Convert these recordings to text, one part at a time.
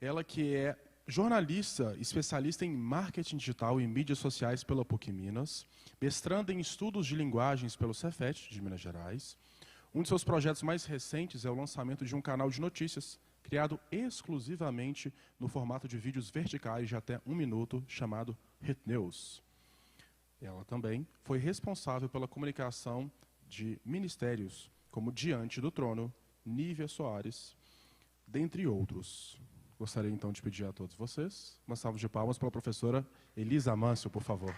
Ela que é jornalista, especialista em marketing digital e mídias sociais pela PUC Minas, mestranda em estudos de linguagens pelo Cefet, de Minas Gerais. Um de seus projetos mais recentes é o lançamento de um canal de notícias, criado exclusivamente no formato de vídeos verticais de até 1 minuto, chamado Hit News. Ela também foi responsável pela comunicação de ministérios, como Diante do Trono, Nívia Soares, dentre outros. Gostaria, então, de pedir a todos vocês uma salva de palmas para a professora Elisa Amâncio, por favor.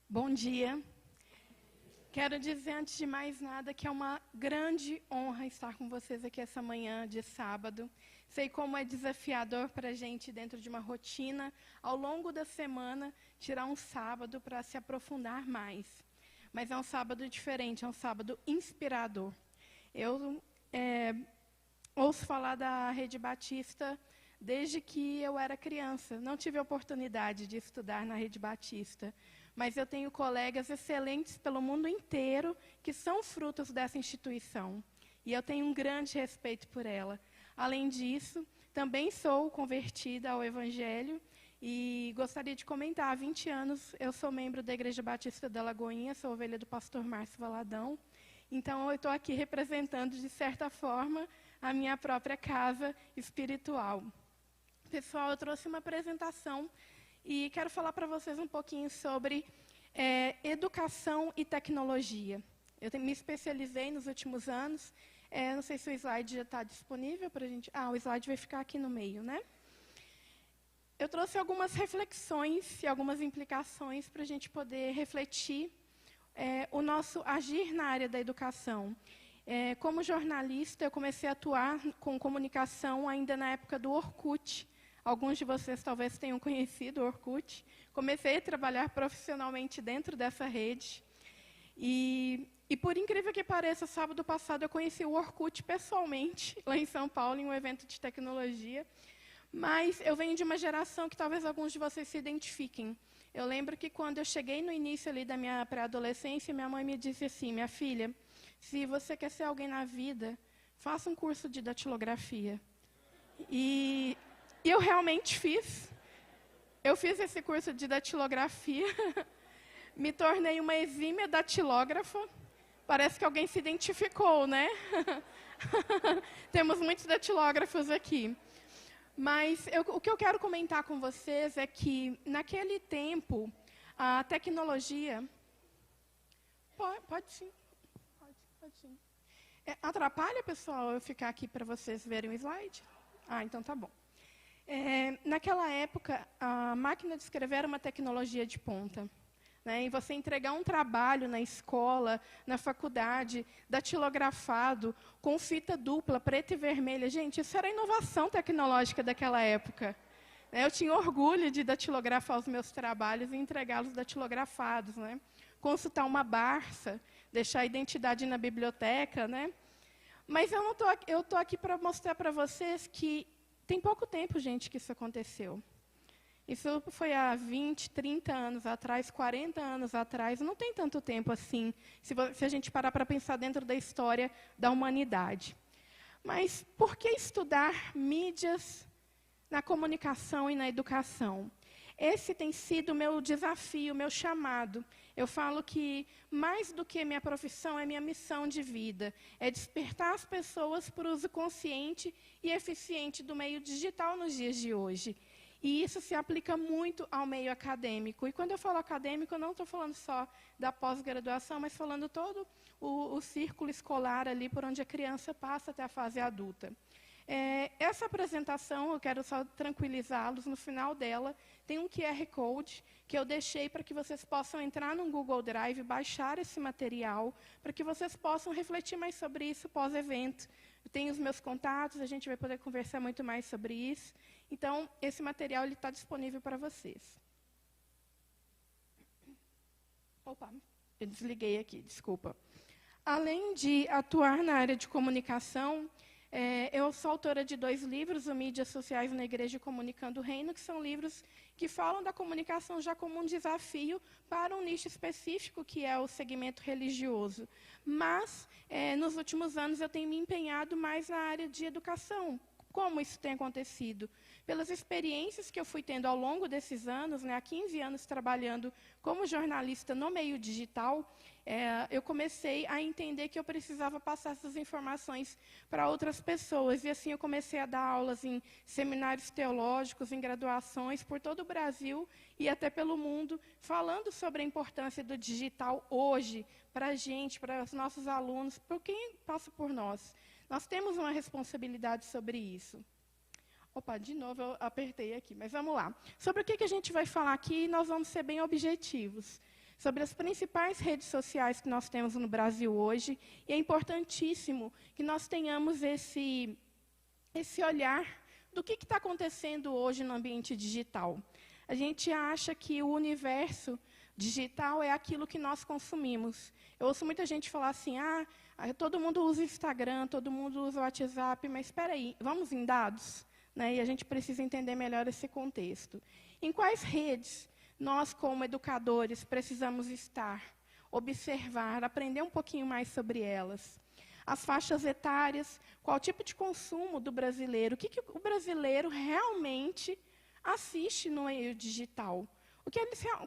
Bom dia. Quero dizer, antes de mais nada, que é uma grande honra estar com vocês aqui essa manhã de sábado. Sei como é desafiador para a gente, dentro de uma rotina, ao longo da semana, tirar um sábado para se aprofundar mais. Mas é um sábado diferente, é um sábado inspirador. Eu ouço falar da Rede Batista desde que eu era criança. Não tive a oportunidade de estudar na Rede Batista, mas eu tenho colegas excelentes pelo mundo inteiro que são frutos dessa instituição. E eu tenho um grande respeito por ela. Além disso, também sou convertida ao Evangelho e gostaria de comentar, há 20 anos eu sou membro da Igreja Batista da Lagoinha, sou ovelha do pastor Márcio Valadão. Então, eu estou aqui representando, de certa forma, a minha própria casa espiritual. Pessoal, eu trouxe uma apresentação e quero falar para vocês um pouquinho sobre educação e tecnologia. Eu me especializei nos últimos anos. Não sei se o slide já está disponível para a gente. O slide vai ficar aqui no meio, né? Eu trouxe algumas reflexões e algumas implicações para a gente poder refletir o nosso agir na área da educação. Como jornalista, eu comecei a atuar com comunicação ainda na época do Orkut. Alguns de vocês talvez tenham conhecido o Orkut. Comecei a trabalhar profissionalmente dentro dessa rede. E por incrível que pareça, sábado passado eu conheci o Orkut pessoalmente, lá em São Paulo, em um evento de tecnologia. Mas eu venho de uma geração que talvez alguns de vocês se identifiquem. Eu lembro que quando eu cheguei no início ali da minha pré-adolescência, minha mãe me disse assim: minha filha, se você quer ser alguém na vida, faça um curso de datilografia. E eu realmente fiz. Eu fiz esse curso de datilografia, me tornei uma exímia datilógrafa. Parece que alguém se identificou, né? Temos muitos datilógrafos aqui. Mas o que eu quero comentar com vocês é que, naquele tempo, a tecnologia... Pode sim. Pode sim. Atrapalha, pessoal, eu ficar aqui para vocês verem o slide? Então tá bom. Naquela época, a máquina de escrever era uma tecnologia de ponta. Né? E você entregar um trabalho na escola, na faculdade, datilografado, com fita dupla, preta e vermelha. Gente, isso era a inovação tecnológica daquela época. Eu tinha orgulho de datilografar os meus trabalhos e entregá-los datilografados. Né? Consultar uma Barça, deixar a identidade na biblioteca. Né? Mas eu estou aqui para mostrar para vocês que tem pouco tempo, gente, que isso aconteceu. Isso foi há 20, 30 anos atrás, 40 anos atrás. Não tem tanto tempo assim, se a gente parar para pensar dentro da história da humanidade. Mas por que estudar mídias na comunicação e na educação? Esse tem sido o meu desafio, o meu chamado. Eu falo que, mais do que minha profissão, é minha missão de vida. É despertar as pessoas para o uso consciente e eficiente do meio digital nos dias de hoje. E isso se aplica muito ao meio acadêmico. E quando eu falo acadêmico, eu não estou falando só da pós-graduação, mas falando todo o círculo escolar ali por onde a criança passa até a fase adulta. Essa apresentação, eu quero só tranquilizá-los, no final dela tem um QR Code que eu deixei para que vocês possam entrar no Google Drive, baixar esse material, para que vocês possam refletir mais sobre isso pós-evento. Eu tenho os meus contatos, a gente vai poder conversar muito mais sobre isso. Então, esse material está disponível para vocês. Opa, eu desliguei aqui, desculpa. Além de atuar na área de comunicação, Eu sou autora de 2 livros, o Mídias Sociais na Igreja e Comunicando o Reino, que são livros que falam da comunicação já como um desafio para um nicho específico, que é o segmento religioso. Mas, nos últimos anos, eu tenho me empenhado mais na área de educação. Como isso tem acontecido? Pelas experiências que eu fui tendo ao longo desses anos, há 15 anos trabalhando como jornalista no meio digital, eu comecei a entender que eu precisava passar essas informações para outras pessoas. E assim eu comecei a dar aulas em seminários teológicos, em graduações por todo o Brasil e até pelo mundo, falando sobre a importância do digital hoje, para a gente, para os nossos alunos, por quem passa por nós. Nós temos uma responsabilidade sobre isso. Opa, de novo eu apertei aqui, mas vamos lá. Sobre o que a gente vai falar aqui, nós vamos ser bem objetivos. Sobre as principais redes sociais que nós temos no Brasil hoje, e é importantíssimo que nós tenhamos esse olhar do que está acontecendo hoje no ambiente digital. A gente acha que o universo digital é aquilo que nós consumimos. Eu ouço muita gente falar assim, todo mundo usa Instagram, todo mundo usa o WhatsApp, mas espera aí, vamos em dados? E a gente precisa entender melhor esse contexto. Em quais redes nós, como educadores, precisamos estar, observar, aprender um pouquinho mais sobre elas? As faixas etárias, qual tipo de consumo do brasileiro? O que o brasileiro realmente assiste no meio digital?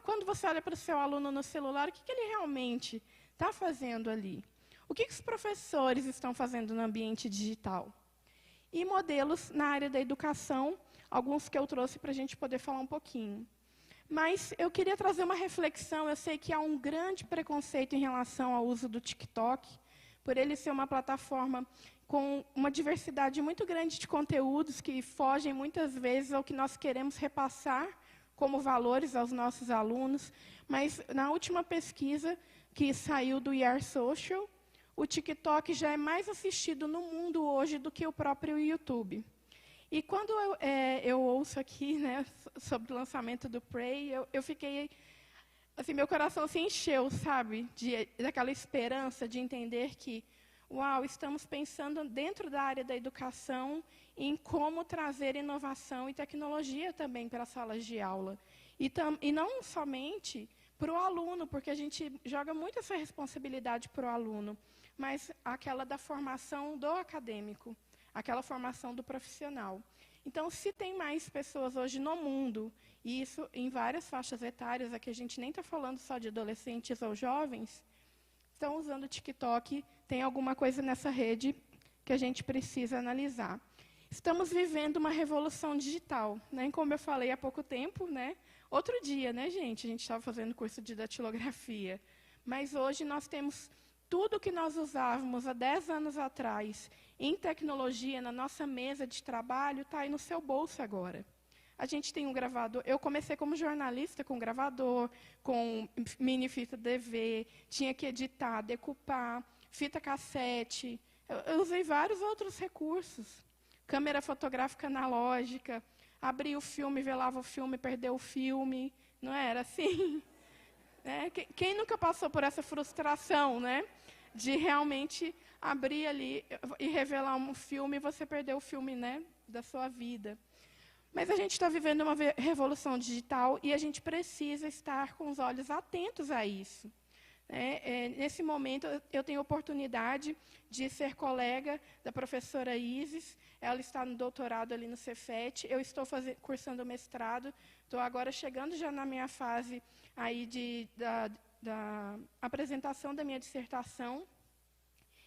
Quando você olha para o seu aluno no celular, o que ele realmente está fazendo ali? O que os professores estão fazendo no ambiente digital? E modelos na área da educação, alguns que eu trouxe para a gente poder falar um pouquinho. Mas eu queria trazer uma reflexão. Eu sei que há um grande preconceito em relação ao uso do TikTok, por ele ser uma plataforma com uma diversidade muito grande de conteúdos que fogem muitas vezes ao que nós queremos repassar como valores aos nossos alunos. Mas na última pesquisa que saiu do We Are Social, o TikTok já é mais assistido no mundo hoje do que o próprio YouTube. E quando eu ouço aqui sobre o lançamento do Prey, eu fiquei... Assim, meu coração se encheu, sabe? Daquela esperança de entender que, uau, estamos pensando dentro da área da educação em como trazer inovação e tecnologia também para as salas de aula. E não somente para o aluno, porque a gente joga muito essa responsabilidade para o aluno, mas aquela da formação do acadêmico, aquela formação do profissional. Então, se tem mais pessoas hoje no mundo, e isso em várias faixas etárias, aqui a gente nem está falando só de adolescentes ou jovens, estão usando o TikTok, tem alguma coisa nessa rede que a gente precisa analisar. Estamos vivendo uma revolução digital, como eu falei há pouco tempo, outro dia, gente, a gente estava fazendo curso de datilografia, mas hoje nós temos tudo que nós usávamos há 10 anos atrás em tecnologia, na nossa mesa de trabalho, está aí no seu bolso agora. A gente tem um gravador. Eu comecei como jornalista com gravador, com mini fita DV, tinha que editar, decupar, fita cassete. Eu usei vários outros recursos. Câmera fotográfica analógica, abria o filme, velava o filme, perdeu o filme. Não era assim? Quem nunca passou por essa frustração, de realmente abrir ali e revelar um filme e você perder o filme, da sua vida? Mas a gente está vivendo uma revolução digital e a gente precisa estar com os olhos atentos a isso. Nesse momento, eu tenho a oportunidade de ser colega da professora Isis. Ela está no doutorado ali no Cefet. Eu estou cursando mestrado. Estou agora chegando já na minha fase aí da apresentação da minha dissertação.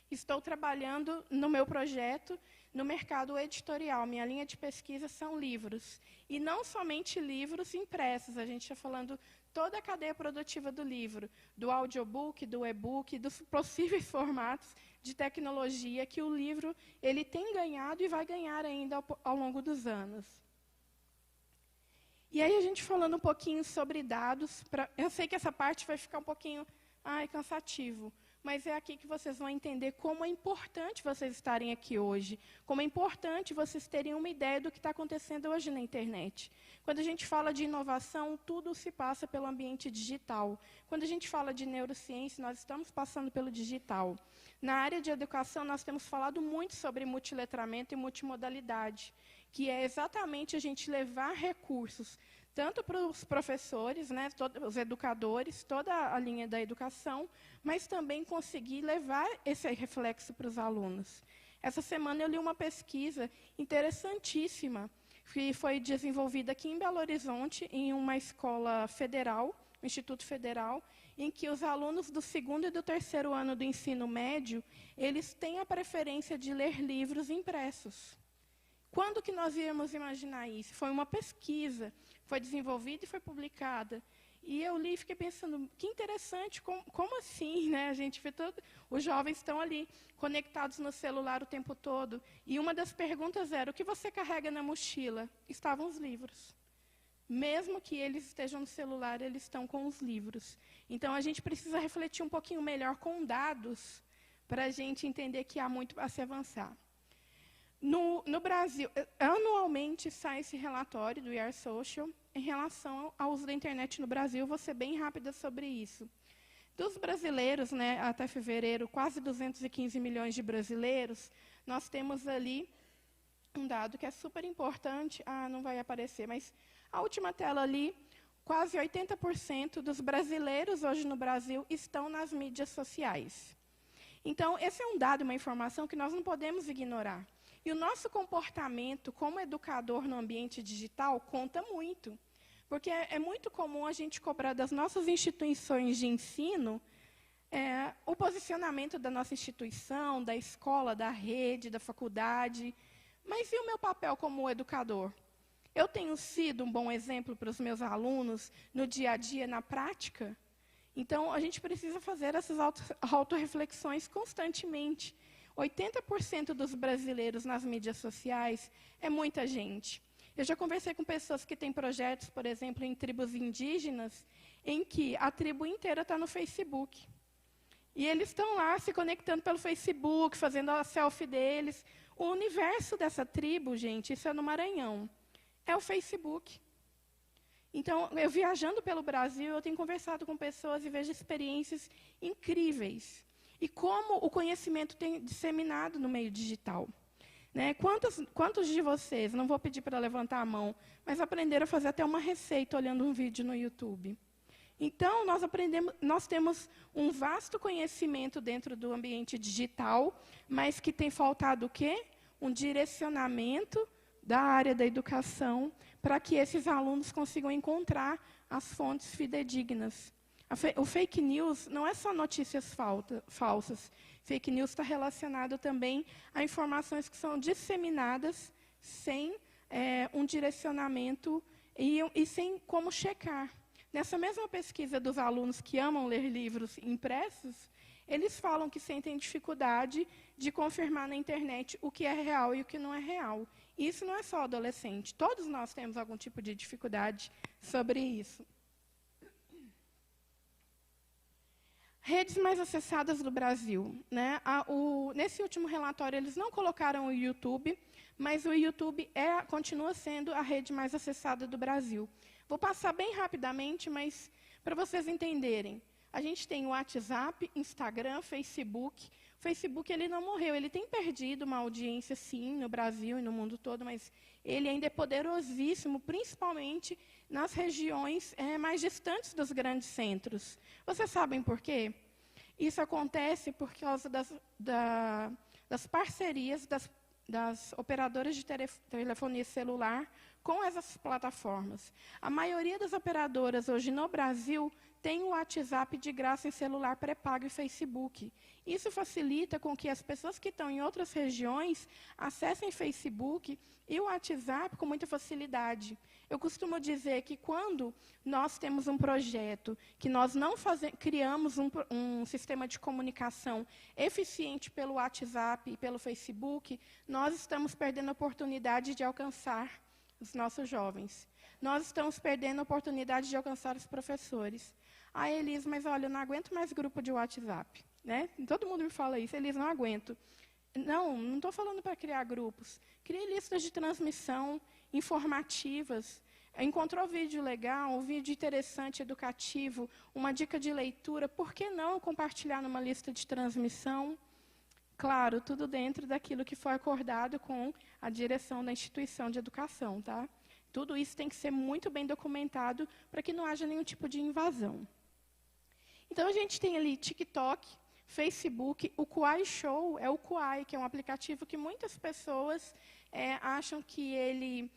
Estou trabalhando no meu projeto no mercado editorial. Minha linha de pesquisa são livros. E não somente livros impressos. A gente está falando toda a cadeia produtiva do livro, do audiobook, do e-book, dos possíveis formatos de tecnologia que o livro ele tem ganhado e vai ganhar ainda ao longo dos anos. E aí a gente falando um pouquinho sobre dados, eu sei que essa parte vai ficar um pouquinho cansativo, mas é aqui que vocês vão entender como é importante vocês estarem aqui hoje, como é importante vocês terem uma ideia do que está acontecendo hoje na internet. Quando a gente fala de inovação, tudo se passa pelo ambiente digital. Quando a gente fala de neurociência, nós estamos passando pelo digital. Na área de educação, nós temos falado muito sobre multiletramento e multimodalidade, que é exatamente a gente levar recursos, tanto para os professores, né, os educadores, toda a linha da educação, mas também conseguir levar esse reflexo para os alunos. Essa semana eu li uma pesquisa interessantíssima, que foi desenvolvida aqui em Belo Horizonte, em uma escola federal, um instituto federal, em que os alunos do 2º e do 3º ano do ensino médio, eles têm a preferência de ler livros impressos. Quando que nós íamos imaginar isso? Foi uma pesquisa, foi desenvolvida e foi publicada. E eu li e fiquei pensando, que interessante, como assim, né? A gente vê os jovens estão ali, conectados no celular o tempo todo. E uma das perguntas era, o que você carrega na mochila? Estavam os livros. Mesmo que eles estejam no celular, eles estão com os livros. Então, a gente precisa refletir um pouquinho melhor com dados, para a gente entender que há muito a se avançar. No Brasil, anualmente sai esse relatório do We Are Social em relação ao uso da internet no Brasil. Vou ser bem rápida sobre isso. Dos brasileiros, né, até fevereiro, quase 215 milhões de brasileiros, nós temos ali um dado que é super importante. Não vai aparecer, mas a última tela ali, quase 80% dos brasileiros hoje no Brasil estão nas mídias sociais. Então, esse é um dado, uma informação que nós não podemos ignorar. E o nosso comportamento como educador no ambiente digital conta muito. Porque é muito comum a gente cobrar das nossas instituições de ensino o posicionamento da nossa instituição, da escola, da rede, da faculdade. Mas e o meu papel como educador? Eu tenho sido um bom exemplo para os meus alunos no dia a dia, na prática? Então, a gente precisa fazer essas autorreflexões constantemente. 80% dos brasileiros nas mídias sociais é muita gente. Eu já conversei com pessoas que têm projetos, por exemplo, em tribos indígenas, em que a tribo inteira está no Facebook. E eles estão lá se conectando pelo Facebook, fazendo a selfie deles. O universo dessa tribo, gente, isso é no Maranhão, é o Facebook. Então, eu viajando pelo Brasil, eu tenho conversado com pessoas e vejo experiências incríveis. E como o conhecimento tem disseminado no meio digital. Né? Quantos de vocês, não vou pedir para levantar a mão, mas aprenderam a fazer até uma receita olhando um vídeo no YouTube? Então, nós temos um vasto conhecimento dentro do ambiente digital, mas que tem faltado o quê? Um direcionamento da área da educação para que esses alunos consigam encontrar as fontes fidedignas. O fake news não é só notícias falsas. Fake news está relacionado também a informações que são disseminadas sem um direcionamento e sem como checar. Nessa mesma pesquisa dos alunos que amam ler livros impressos, eles falam que sentem dificuldade de confirmar na internet o que é real e o que não é real. E isso não é só adolescente. Todos nós temos algum tipo de dificuldade sobre isso. Redes mais acessadas do Brasil. Né? Nesse último relatório, eles não colocaram o YouTube, mas o YouTube continua sendo a rede mais acessada do Brasil. Vou passar bem rapidamente, mas para vocês entenderem. A gente tem o WhatsApp, Instagram, Facebook. O Facebook ele não morreu, ele tem perdido uma audiência, sim, no Brasil e no mundo todo, mas ele ainda é poderosíssimo, principalmente nas regiões mais distantes dos grandes centros. Vocês sabem por quê? Isso acontece por causa das parcerias das operadoras de telefonia celular com essas plataformas. A maioria das operadoras hoje no Brasil tem o WhatsApp de graça em celular pré-pago e Facebook. Isso facilita com que as pessoas que estão em outras regiões acessem Facebook e o WhatsApp com muita facilidade. Eu costumo dizer que quando nós temos um projeto, que nós não criamos um sistema de comunicação eficiente pelo WhatsApp e pelo Facebook, nós estamos perdendo a oportunidade de alcançar os nossos jovens. Nós estamos perdendo a oportunidade de alcançar os professores. Elis, mas olha, eu não aguento mais grupo de WhatsApp. né? Todo mundo me fala isso, Elis, não aguento. Não estou falando para criar grupos. Crie listas de transmissão informativas. Encontrou vídeo legal, um vídeo interessante, educativo, uma dica de leitura, por que não compartilhar numa lista de transmissão? Claro, tudo dentro daquilo que foi acordado com a direção da instituição de educação, tá? Tudo isso tem que ser muito bem documentado para que não haja nenhum tipo de invasão. Então, a gente tem ali TikTok, Facebook, o Kwai Show é o Kwai, que é um aplicativo que muitas pessoas acham que ele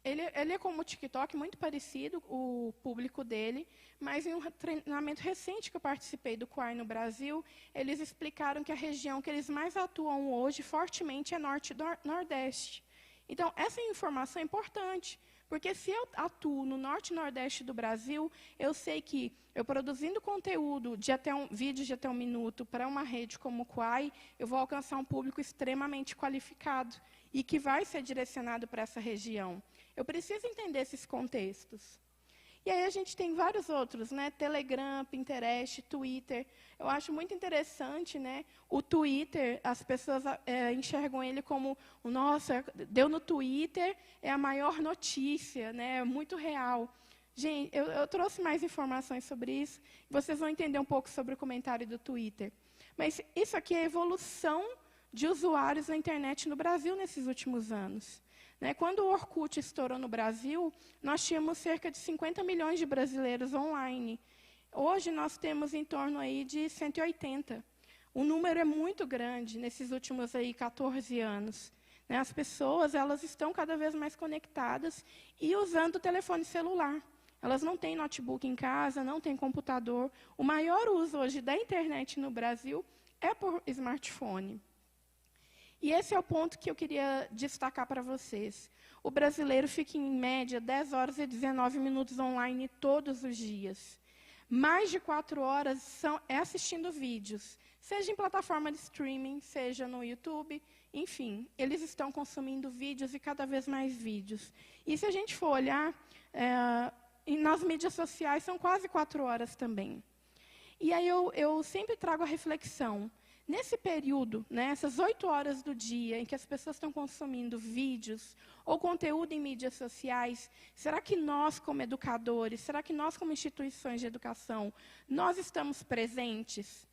é como o TikTok, muito parecido, o público dele, mas em um treinamento recente que eu participei do Kwai no Brasil, eles explicaram que a região que eles mais atuam hoje, fortemente, é Norte e Nordeste. Então, essa informação é importante, porque se eu atuo no Norte e Nordeste do Brasil, eu sei que eu produzindo conteúdo de vídeos de até 1 minuto para uma rede como o Kwai, eu vou alcançar um público extremamente qualificado e que vai ser direcionado para essa região. Eu preciso entender esses contextos. E aí a gente tem vários outros, né? Telegram, Pinterest, Twitter. Eu acho muito interessante, né? O Twitter, as pessoas enxergam ele como, nossa, deu no Twitter, é a maior notícia, né? É muito real. Gente, eu trouxe mais informações sobre isso. Vocês vão entender um pouco sobre o comentário do Twitter. Mas isso aqui é a evolução de usuários na internet no Brasil nesses últimos anos. Quando o Orkut estourou no Brasil, nós tínhamos cerca de 50 milhões de brasileiros online. Hoje, nós temos em torno aí de 180. O número é muito grande nesses últimos 14 anos. As pessoas elas estão cada vez mais conectadas e usando o telefone celular. Elas não têm notebook em casa, não têm computador. O maior uso hoje da internet no Brasil é por smartphone. E esse é o ponto que eu queria destacar para vocês. O brasileiro fica, em média, 10 horas e 19 minutos online todos os dias. Mais de 4 horas assistindo vídeos, seja em plataforma de streaming, seja no YouTube, enfim, eles estão consumindo vídeos e cada vez mais vídeos. E se a gente for olhar, nas mídias sociais são quase 4 horas também. E aí eu sempre trago a reflexão. Nesse período, essas 8 horas do dia em que as pessoas estão consumindo vídeos ou conteúdo em mídias sociais, será que nós, como educadores, será que nós, como instituições de educação, nós estamos presentes?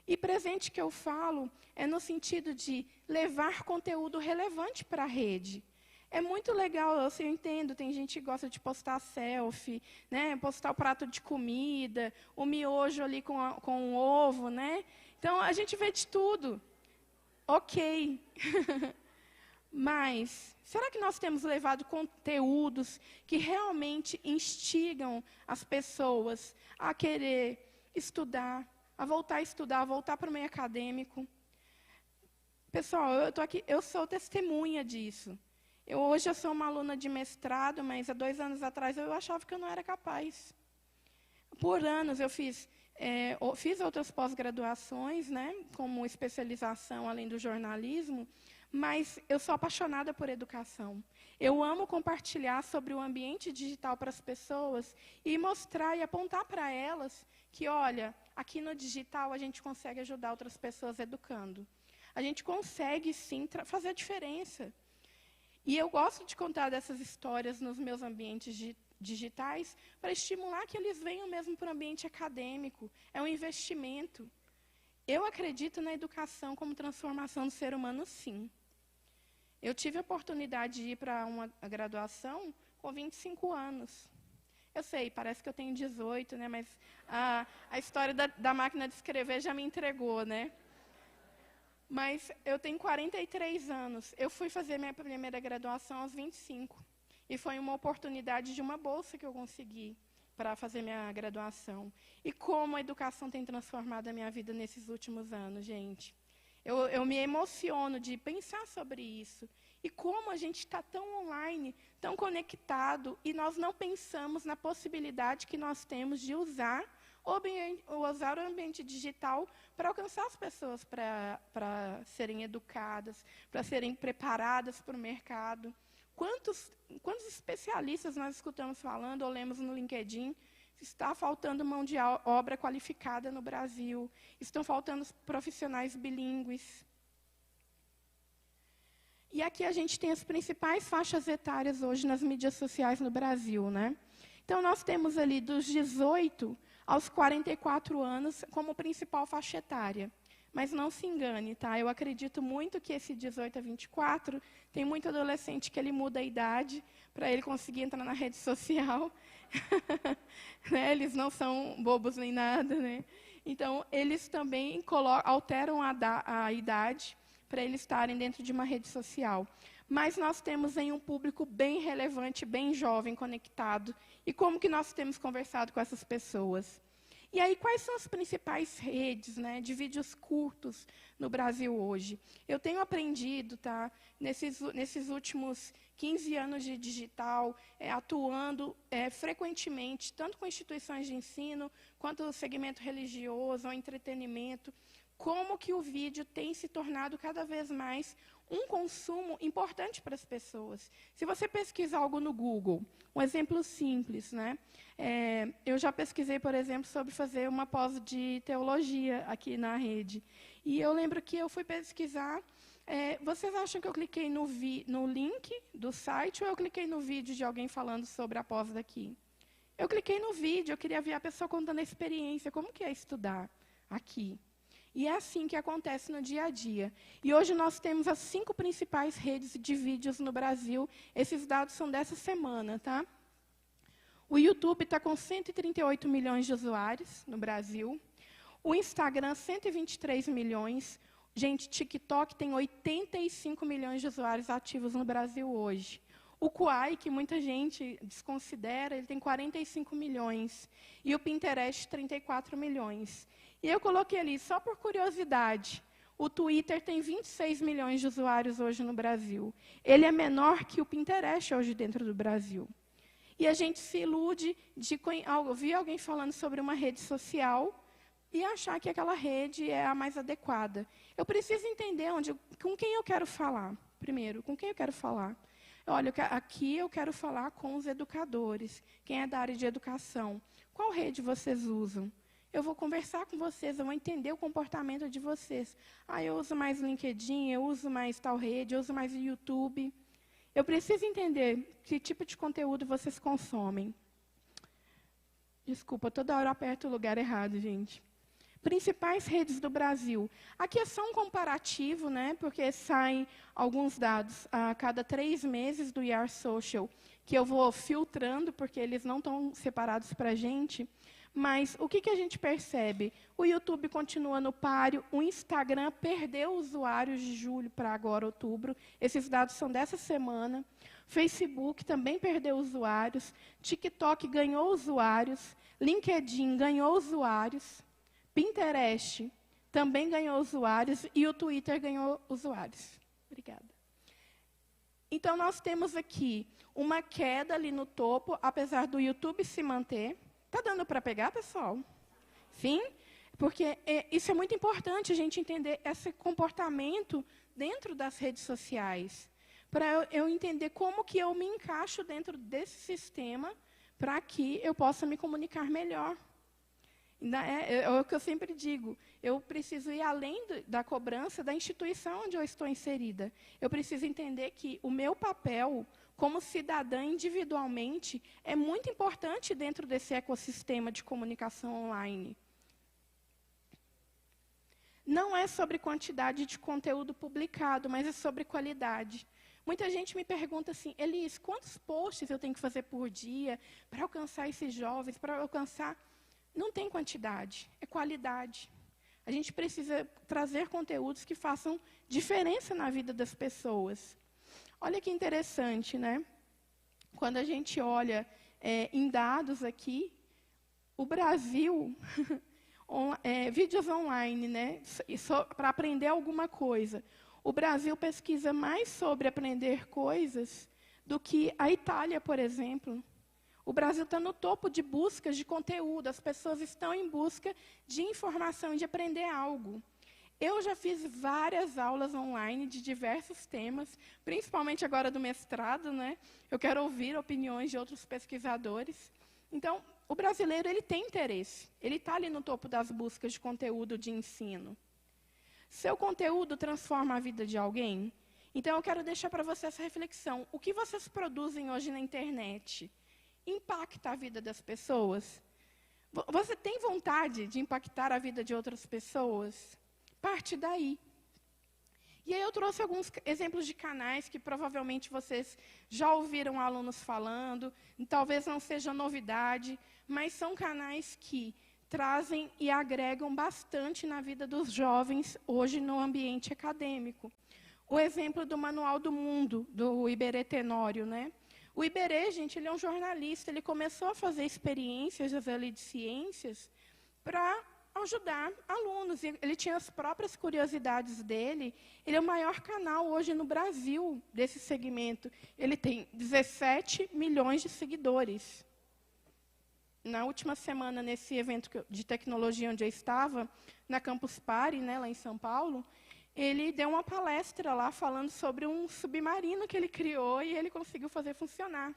E presente que eu falo é no sentido de levar conteúdo relevante para a rede. É muito legal, eu entendo, tem gente que gosta de postar selfie, postar o prato de comida, o miojo ali com o ovo, Então, a gente vê de tudo. Ok. Mas, será que nós temos levado conteúdos que realmente instigam as pessoas a querer estudar, a voltar para o meio acadêmico? Pessoal, eu estou aqui, eu sou testemunha disso. Hoje eu sou uma aluna de mestrado, mas há 2 anos atrás eu achava que eu não era capaz. Por anos eu fiz outras pós-graduações, como especialização além do jornalismo, mas eu sou apaixonada por educação. Eu amo compartilhar sobre o ambiente digital para as pessoas e mostrar e apontar para elas que, olha, aqui no digital a gente consegue ajudar outras pessoas educando. A gente consegue, sim, fazer a diferença. E eu gosto de contar dessas histórias nos meus ambientes digitais para estimular que eles venham mesmo para o ambiente acadêmico. É um investimento. Eu acredito na educação como transformação do ser humano, sim. Eu tive a oportunidade de ir para uma graduação com 25 anos. Eu sei, parece que eu tenho 18, mas a história da máquina de escrever já me entregou, Mas eu tenho 43 anos. Eu fui fazer minha primeira graduação aos 25. E foi uma oportunidade de uma bolsa que eu consegui para fazer minha graduação. E como a educação tem transformado a minha vida nesses últimos anos, gente. Eu me emociono de pensar sobre isso. E como a gente está tão online, tão conectado, e nós não pensamos na possibilidade que nós temos de usar o ambiente digital para alcançar as pessoas para serem educadas, para serem preparadas para o mercado. Quantos especialistas nós escutamos falando ou lemos no LinkedIn? Está faltando mão de obra qualificada no Brasil. Estão faltando profissionais bilíngues. E aqui a gente tem as principais faixas etárias hoje nas mídias sociais no Brasil, né? Então, nós temos ali dos 18 aos 44 anos como principal faixa etária. Mas não se engane, tá? Eu acredito muito que esse 18 a 24, tem muito adolescente que ele muda a idade para ele conseguir entrar na rede social. Né? Eles não são bobos nem nada, né? Então, eles também alteram a idade para eles estarem dentro de uma rede social. Mas nós temos aí um público bem relevante, bem jovem, conectado. E como que nós temos conversado com essas pessoas? E aí, quais são as principais redes, né, de vídeos curtos no Brasil hoje? Eu tenho aprendido, tá, nesses últimos 15 anos de digital, atuando frequentemente, tanto com instituições de ensino, quanto no segmento religioso, ao entretenimento, como que o vídeo tem se tornado cada vez mais um consumo importante para as pessoas. Se você pesquisar algo no Google, um exemplo simples, né? Eu já pesquisei, por exemplo, sobre fazer uma pós de teologia aqui na rede. E eu lembro que eu fui pesquisar. Vocês acham que eu cliquei no link do site ou eu cliquei no vídeo de alguém falando sobre a pós daqui? Eu cliquei no vídeo, eu queria ver a pessoa contando a experiência, como que é estudar aqui. E é assim que acontece no dia a dia. E hoje nós temos as 5 principais redes de vídeos no Brasil. Esses dados são dessa semana, tá? O YouTube está com 138 milhões de usuários no Brasil. O Instagram, 123 milhões. Gente, TikTok tem 85 milhões de usuários ativos no Brasil hoje. O Quai, que muita gente desconsidera, ele tem 45 milhões. E o Pinterest, 34 milhões. E eu coloquei ali, só por curiosidade, o Twitter tem 26 milhões de usuários hoje no Brasil. Ele é menor que o Pinterest hoje dentro do Brasil. E a gente se ilude de ouvir alguém falando sobre uma rede social e achar que aquela rede é a mais adequada. Eu preciso entender com quem eu quero falar. Primeiro, com quem eu quero falar? Olha, aqui eu quero falar com os educadores. Quem é da área de educação? Qual rede vocês usam? Eu vou conversar com vocês, eu vou entender o comportamento de vocês. Eu uso mais LinkedIn, eu uso mais tal rede, eu uso mais o YouTube. Eu preciso entender que tipo de conteúdo vocês consomem. Desculpa, toda hora eu aperto o lugar errado, gente. Principais redes do Brasil. Aqui é só um comparativo, né, porque saem alguns dados a cada 3 meses do IAR Social, que eu vou filtrando, porque eles não estão separados para a gente. Mas o que a gente percebe? O YouTube continua no páreo, o Instagram perdeu usuários de julho para agora, outubro. Esses dados são dessa semana. Facebook também perdeu usuários. TikTok ganhou usuários. LinkedIn ganhou usuários. Pinterest também ganhou usuários. E o Twitter ganhou usuários. Obrigada. Então, nós temos aqui uma queda ali no topo, apesar do YouTube se manter. Está dando para pegar, pessoal? Sim? Porque isso é muito importante, a gente entender esse comportamento dentro das redes sociais. Para eu entender como que eu me encaixo dentro desse sistema para que eu possa me comunicar melhor. É o que eu sempre digo, eu preciso ir além da cobrança da instituição onde eu estou inserida. Eu preciso entender que o meu papel como cidadã individualmente, é muito importante dentro desse ecossistema de comunicação online. Não é sobre quantidade de conteúdo publicado, mas é sobre qualidade. Muita gente me pergunta assim, Elis, quantos posts eu tenho que fazer por dia para alcançar esses jovens, para alcançar... Não tem quantidade, é qualidade. A gente precisa trazer conteúdos que façam diferença na vida das pessoas. Olha que interessante, né? Quando a gente olha em dados aqui, o Brasil, vídeos online, né? Para aprender alguma coisa. O Brasil pesquisa mais sobre aprender coisas do que a Itália, por exemplo. O Brasil está no topo de buscas de conteúdo. As pessoas estão em busca de informação, de aprender algo. Eu já fiz várias aulas online de diversos temas, principalmente agora do mestrado, né? Eu quero ouvir opiniões de outros pesquisadores. Então, o brasileiro ele tem interesse, ele está ali no topo das buscas de conteúdo de ensino. Seu conteúdo transforma a vida de alguém? Então, eu quero deixar para você essa reflexão. O que vocês produzem hoje na internet impacta a vida das pessoas? Você tem vontade de impactar a vida de outras pessoas? Parte daí. E aí eu trouxe alguns exemplos de canais que provavelmente vocês já ouviram alunos falando, talvez não seja novidade, mas são canais que trazem e agregam bastante na vida dos jovens hoje no ambiente acadêmico. O exemplo do Manual do Mundo, do Iberê Tenório, né? O Iberê, gente, ele é um jornalista, ele começou a fazer experiências ali de ciências para ajudar alunos. Ele tinha as próprias curiosidades dele. Ele é o maior canal hoje no Brasil desse segmento. Ele tem 17 milhões de seguidores. Na última semana, nesse evento de tecnologia onde eu estava, na Campus Party, né, lá em São Paulo, ele deu uma palestra lá falando sobre um submarino que ele criou e ele conseguiu fazer funcionar.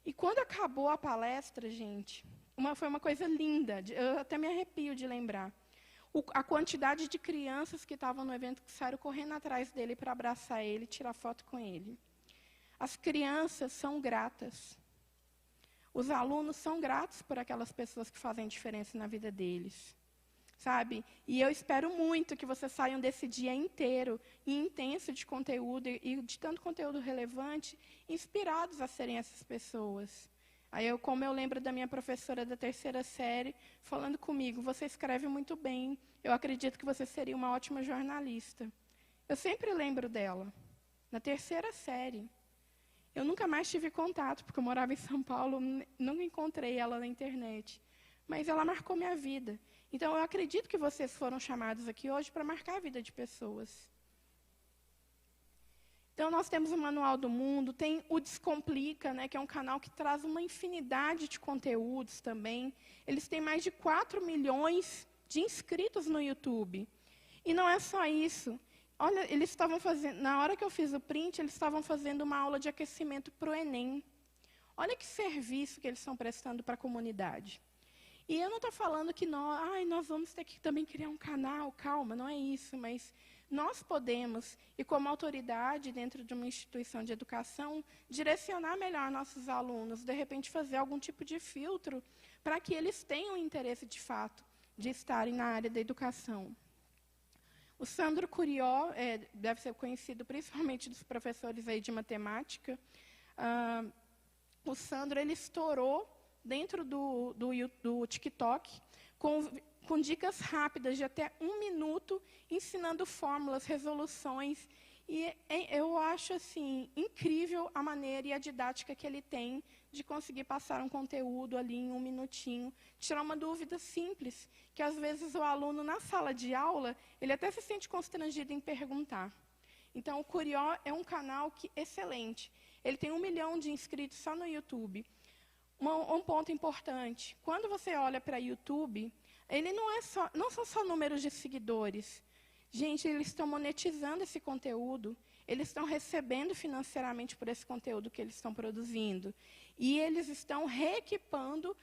E quando acabou a palestra, gente, foi uma coisa linda, eu até me arrepio de lembrar. A quantidade de crianças que estavam no evento que saíram correndo atrás dele para abraçar ele, tirar foto com ele. As crianças são gratas. Os alunos são gratos por aquelas pessoas que fazem diferença na vida deles. Sabe? E eu espero muito que vocês saiam desse dia inteiro e intenso de conteúdo e de tanto conteúdo relevante, inspirados a serem essas pessoas. Aí, como eu lembro da minha professora da 3ª série, falando comigo, você escreve muito bem, eu acredito que você seria uma ótima jornalista. Eu sempre lembro dela, na 3ª série. Eu nunca mais tive contato, porque eu morava em São Paulo, nunca encontrei ela na internet. Mas ela marcou minha vida. Então, eu acredito que vocês foram chamados aqui hoje para marcar a vida de pessoas. Então, nós temos o Manual do Mundo, tem o Descomplica, né, que é um canal que traz uma infinidade de conteúdos também. Eles têm mais de 4 milhões de inscritos no YouTube. E não é só isso. Olha, eles estavam fazendo, na hora que eu fiz o print, eles estavam fazendo uma aula de aquecimento para o Enem. Olha que serviço que eles estão prestando para a comunidade. E eu não estou falando que nós vamos ter que também criar um canal, calma, não é isso, mas nós podemos, e como autoridade dentro de uma instituição de educação, direcionar melhor nossos alunos, de repente fazer algum tipo de filtro para que eles tenham interesse de fato de estarem na área da educação. O Sandro Curió, deve ser conhecido principalmente dos professores aí de matemática. O Sandro, ele estourou dentro do TikTok, com dicas rápidas de até 1 minuto, ensinando fórmulas, resoluções. E eu acho assim, incrível a maneira e a didática que ele tem de conseguir passar um conteúdo ali em 1 minutinho, tirar uma dúvida simples, que às vezes o aluno, na sala de aula, ele até se sente constrangido em perguntar. Então, o Curió é um canal excelente. Ele tem 1 milhão de inscritos só no YouTube. Um ponto importante, quando você olha para o YouTube, ele não são só números de seguidores. Gente, eles estão monetizando esse conteúdo, eles estão recebendo financeiramente por esse conteúdo que eles estão produzindo. E eles estão reequipando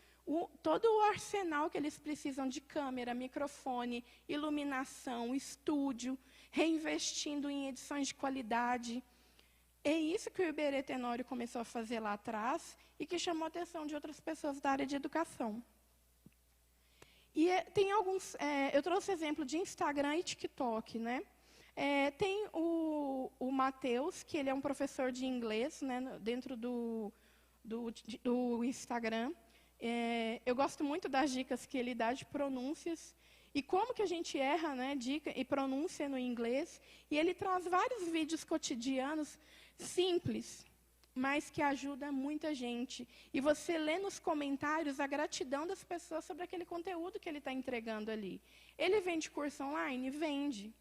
todo o arsenal que eles precisam de câmera, microfone, iluminação, estúdio, reinvestindo em edições de qualidade. É isso que o Iberê Tenório começou a fazer lá atrás e que chamou a atenção de outras pessoas da área de educação. E tem alguns... eu trouxe exemplo de Instagram e TikTok, né? Tem o Matheus, que ele é um professor de inglês, né, dentro do Instagram. Eu gosto muito das dicas que ele dá de pronúncias e como que a gente erra, né, dica e pronúncia no inglês. E ele traz vários vídeos cotidianos simples, mas que ajuda muita gente. E você lê nos comentários a gratidão das pessoas sobre aquele conteúdo que ele está entregando ali. Ele vende curso online? Vende.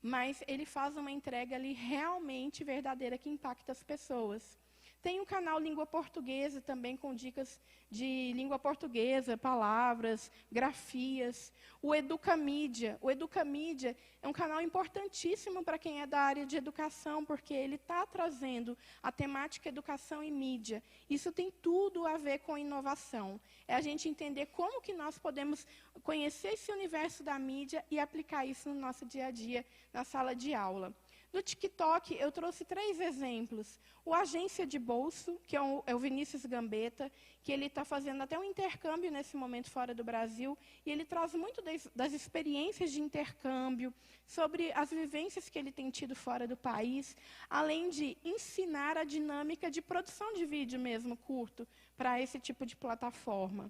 Mas ele faz uma entrega ali realmente verdadeira que impacta as pessoas. Tem um canal Língua Portuguesa também com dicas de língua portuguesa, palavras, grafias. O Educamídia. O Educamídia é um canal importantíssimo para quem é da área de educação, porque ele está trazendo a temática educação e mídia. Isso tem tudo a ver com inovação. É a gente entender como que nós podemos conhecer esse universo da mídia e aplicar isso no nosso dia a dia, na sala de aula. No TikTok, eu trouxe 3 exemplos. O Agência de Bolso, que é o Vinícius Gambetta, que ele está fazendo até um intercâmbio nesse momento fora do Brasil, e ele traz muito das experiências de intercâmbio, sobre as vivências que ele tem tido fora do país, além de ensinar a dinâmica de produção de vídeo mesmo, curto, para esse tipo de plataforma.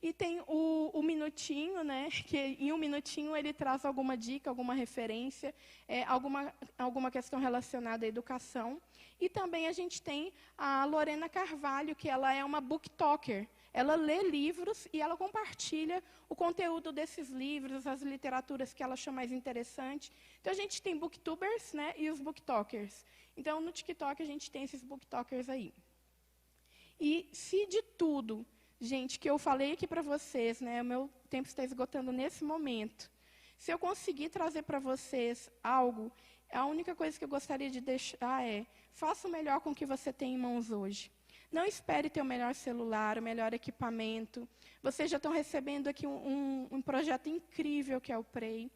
E tem o Minutinho, né, que em um minutinho ele traz alguma dica, alguma referência, alguma questão relacionada à educação. E também a gente tem a Lorena Carvalho, que ela é uma booktalker. Ela lê livros e ela compartilha o conteúdo desses livros, as literaturas que ela acha mais interessante. Então, a gente tem booktubers, né, e os booktalkers. Então, no TikTok, a gente tem esses booktalkers aí. E se de tudo, gente, que eu falei aqui para vocês, né, o meu tempo está esgotando nesse momento. Se eu conseguir trazer para vocês algo, a única coisa que eu gostaria de deixar é: faça o melhor com o que você tem em mãos hoje. Não espere ter o melhor celular, o melhor equipamento. Vocês já estão recebendo aqui um projeto incrível que é o Prey.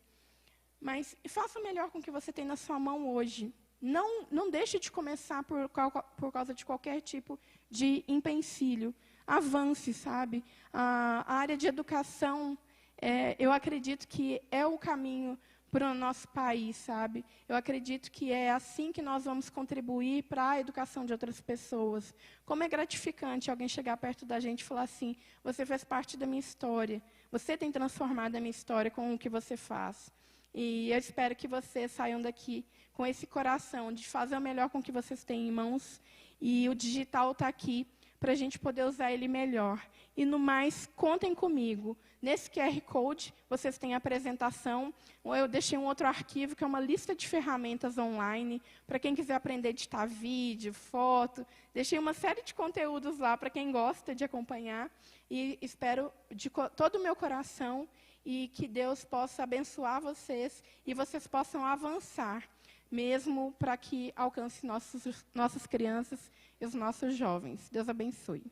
Mas faça o melhor com o que você tem na sua mão hoje. Não deixe de começar por causa de qualquer tipo de empecilho. Avance, sabe? A área de educação, eu acredito que é o caminho para o nosso país, sabe? Eu acredito que é assim que nós vamos contribuir para a educação de outras pessoas. Como é gratificante alguém chegar perto da gente e falar assim: você fez parte da minha história, você tem transformado a minha história com o que você faz. E eu espero que vocês saiam daqui com esse coração de fazer o melhor com o que vocês têm em mãos. E o digital está aqui para a gente poder usar ele melhor. E, no mais, contem comigo. Nesse QR Code, vocês têm a apresentação. Eu deixei um outro arquivo, que é uma lista de ferramentas online, para quem quiser aprender a editar vídeo, foto. Deixei uma série de conteúdos lá para quem gosta de acompanhar. E espero de todo o meu coração e que Deus possa abençoar vocês e vocês possam avançar, mesmo para que alcance nossas crianças e os nossos jovens. Deus abençoe.